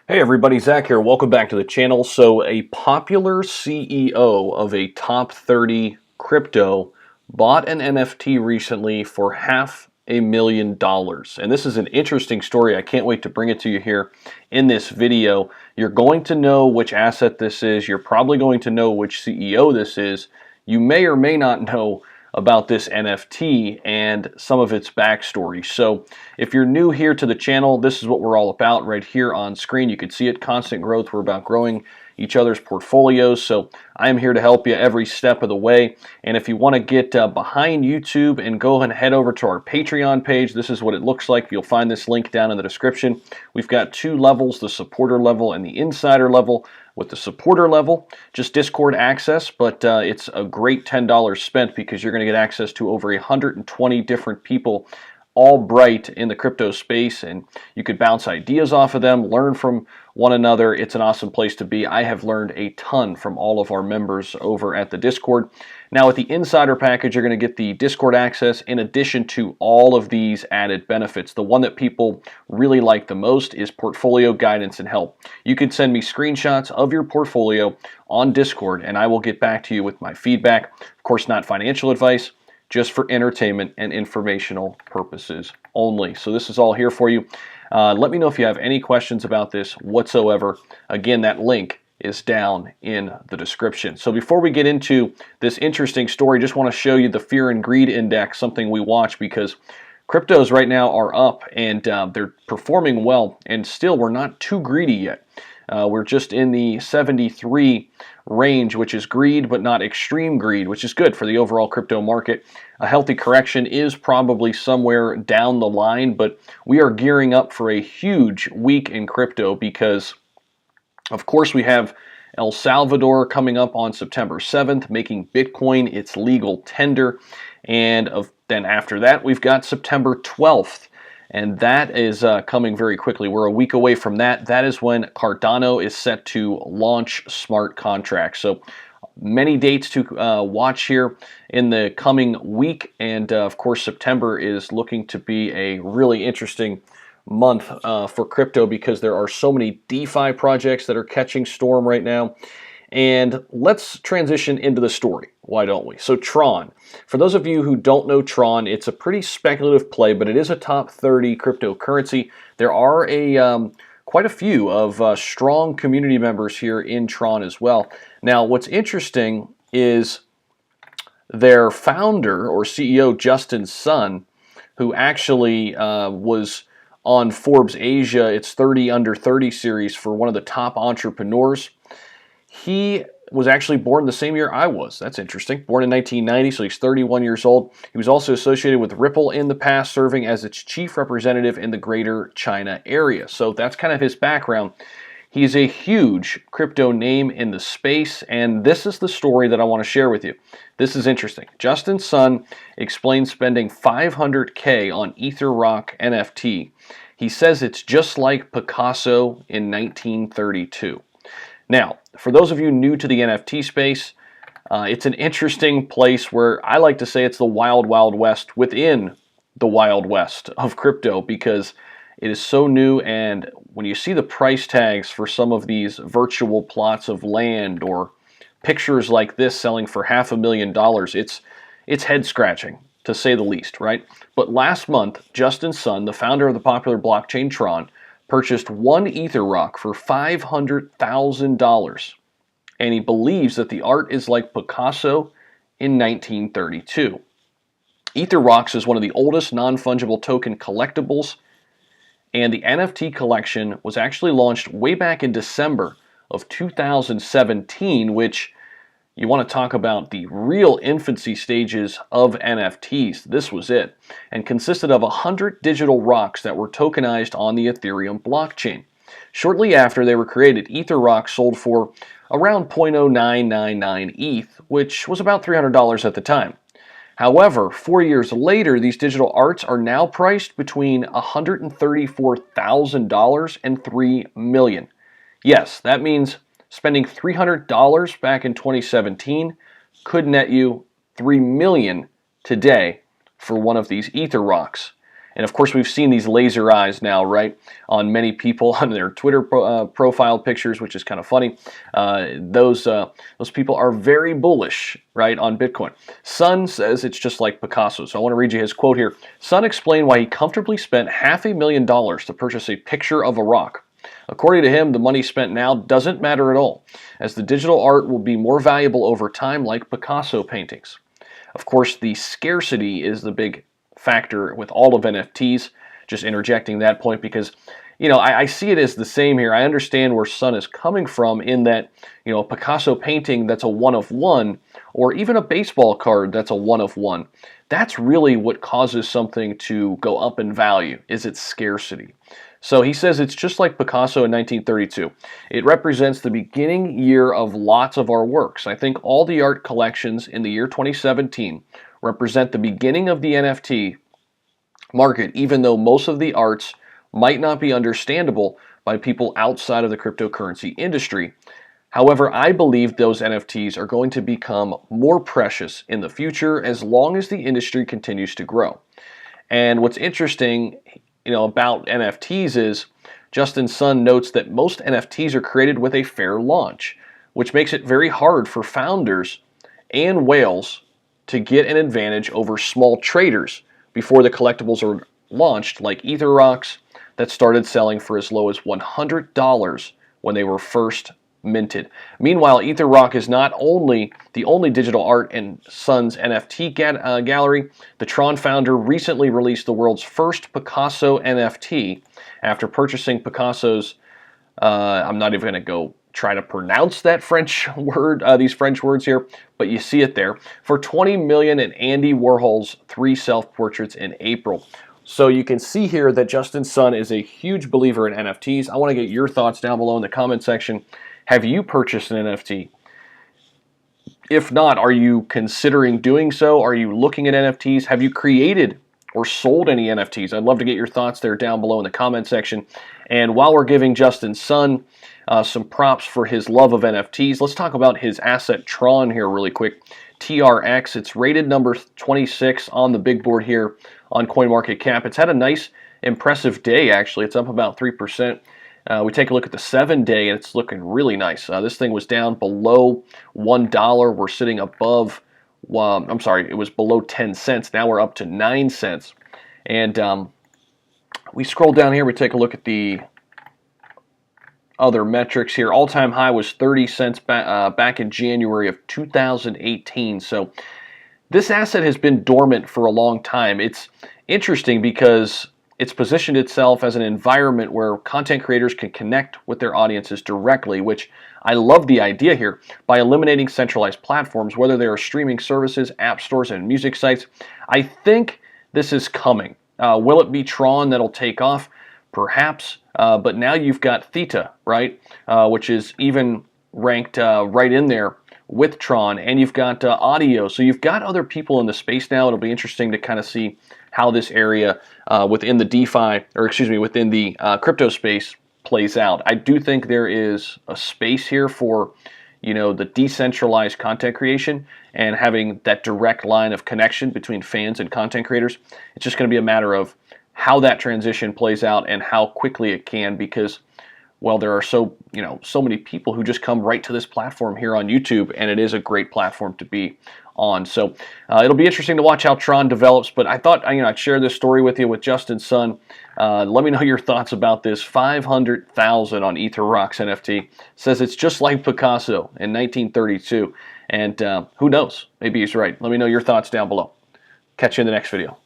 Hey everybody, Zach here. Welcome back to the channel. So a popular CEO of a top 30 crypto bought an NFT recently for $500,000. And this is an interesting story. I can't wait to bring it to you here in this video. You're going to know which asset this is. You're probably going to know which CEO this is. You may or may not know about this NFT and some of its backstory. So if you're new here to the channel, this is what we're all about right here on screen. You can see it, constant growth. We're about growing each other's portfolios. So I am here to help you every step of the way. And if you want to get behind YouTube and go and head over to our Patreon page, this is what it looks like. You'll find this link down in the description. We've got two levels, the supporter level and the insider level. With the supporter level, just Discord access, but it's a great $10 spent because you're going to get access to over 120 different people, all bright in the crypto space, and you could bounce ideas off of them, learn from one another. It's an awesome place to be. I have learned a ton from all of our members over at the Discord. Now with the insider package, you're going to get the Discord access in addition to all of these added benefits. The one that people really like the most is portfolio guidance and help. You can send me screenshots of your portfolio on Discord and I will get back to you with my feedback. Of course, not financial advice, just for entertainment and informational purposes only. So this is all here for you. Let me know if you have any questions about this whatsoever. Again, that link is down in the description. So before we get into this interesting story, just want to show you the Fear and Greed Index, something we watch because cryptos right now are up and they're performing well, and still we're not too greedy yet. We're just in the 73 range, which is greed, but not extreme greed, which is good for the overall crypto market. A healthy correction is probably somewhere down the line, but we are gearing up for a huge week in crypto because, of course, we have El Salvador coming up on September 7th, making Bitcoin its legal tender. And then after that, we've got September 12th. And that is coming very quickly. We're a week away from that. That is when Cardano is set to launch smart contracts. So many dates to watch here in the coming week. And of course, September is looking to be a really interesting month for crypto because there are so many DeFi projects that are catching storm right now. And let's transition into the story. Why don't we? So Tron. For those of you who don't know Tron, it's a pretty speculative play, but it is a top 30 cryptocurrency. There are quite a few of strong community members here in Tron as well. Now, what's interesting is their founder or CEO, Justin Sun, who actually was on Forbes Asia, its 30 under 30 series for one of the top entrepreneurs. He was actually born the same year I was. That's interesting. Born in 1990, so he's 31 years old. He was also associated with Ripple in the past, serving as its chief representative in the Greater China area. So that's kind of his background. He's a huge crypto name in the space, and this is the story that I want to share with you. This is interesting. Justin Sun explains spending $500K on EtherRock NFT. He says it's just like Picasso in 1932. Now, for those of you new to the NFT space, it's an interesting place where I like to say it's the wild, wild west within the wild west of crypto because it is so new, and when you see the price tags for some of these virtual plots of land or pictures like this selling for $500,000, it's head-scratching, to say the least, right? But last month, Justin Sun, the founder of the popular blockchain Tron, purchased one EtherRock for $500,000, and he believes that the art is like Picasso in 1932. EtherRocks is one of the oldest non-fungible token collectibles, and the NFT collection was actually launched way back in December of 2017, which you want to talk about the real infancy stages of NFTs. This was it, and consisted of 100 digital rocks that were tokenized on the Ethereum blockchain. Shortly after they were created, EtherRock sold for around 0.0999 ETH, which was about $300 at the time. However, 4 years later, these digital arts are now priced between $134,000 and $3 million. Yes, that means spending $300 back in 2017 could net you $3 million today for one of these EtherRocks. And of course, we've seen these laser eyes now, right, on many people on their Twitter profile pictures, which is kind of funny. Those people are very bullish, right, on Bitcoin. Sun says it's just like Picasso. So I want to read you his quote here. Sun explained why he comfortably spent $500,000 to purchase a picture of a rock. According to him, the money spent now doesn't matter at all, as the digital art will be more valuable over time like Picasso paintings. Of course, the scarcity is the big factor with all of NFTs, just interjecting that point because, you know, I see it as the same here. I understand where Sun is coming from in that, you know, a Picasso painting that's a one of one, or even a baseball card that's a one of one. That's really what causes something to go up in value, is its scarcity. So he says it's just like Picasso in 1932. It represents the beginning year of lots of our works. I think all the art collections in the year 2017 represent the beginning of the NFT market, even though most of the arts might not be understandable by people outside of the cryptocurrency industry. However, I believe those NFTs are going to become more precious in the future as long as the industry continues to grow. And what's interesting, you know, about NFTs is Justin Sun notes that most NFTs are created with a fair launch, which makes it very hard for founders and whales to get an advantage over small traders before the collectibles are launched, like EtherRocks that started selling for as low as $100 when they were first minted. Meanwhile, EtherRock is not only the only digital art in Sun's NFT gallery. The Tron founder recently released the world's first Picasso NFT after purchasing Picasso's, I'm not even going to go try to pronounce that French word, these French words here, but you see it there, for $20 million in Andy Warhol's 3 self-portraits in April. So you can see here that Justin Sun is a huge believer in NFTs. I want to get your thoughts down below in the comment section. Have you purchased an NFT? If not, are you considering doing so? Are you looking at NFTs? Have you created or sold any NFTs? I'd love to get your thoughts there down below in the comment section. And while we're giving Justin Sun some props for his love of NFTs, let's talk about his asset Tron here really quick. TRX, it's rated number 26 on the big board here on CoinMarketCap. It's had a nice, impressive day, actually. It's up about 3%. We take a look at the 7-day, and it's looking really nice. This thing was down below $1. We're sitting above, I'm sorry, it was below 10 cents. Now we're up to 9 cents. And we scroll down here, we take a look at the other metrics here. All-time high was 30 cents back in January of 2018. So this asset has been dormant for a long time. It's interesting because it's positioned itself as an environment where content creators can connect with their audiences directly, which I love the idea here, by eliminating centralized platforms, whether they are streaming services, app stores, and music sites. I think this is coming. Will it be Tron that'll take off? Perhaps, but now you've got Theta, right, which is even ranked right in there with Tron, and you've got audio. So you've got other people in the space now. It'll be interesting to kind of see how this area within the DeFi, or excuse me, within the crypto space plays out. I do think there is a space here for, you know, the decentralized content creation and having that direct line of connection between fans and content creators. It's just going to be a matter of how that transition plays out and how quickly it can, because, well, there are so many people who just come right to this platform here on YouTube, and it is a great platform to be on. So it'll be interesting to watch how Tron develops, but I thought I'd share this story with you with Justin Sun. Let me know your thoughts about this. 500,000 on EtherRocks NFT. Says it's just like Picasso in 1932, and who knows? Maybe he's right. Let me know your thoughts down below. Catch you in the next video.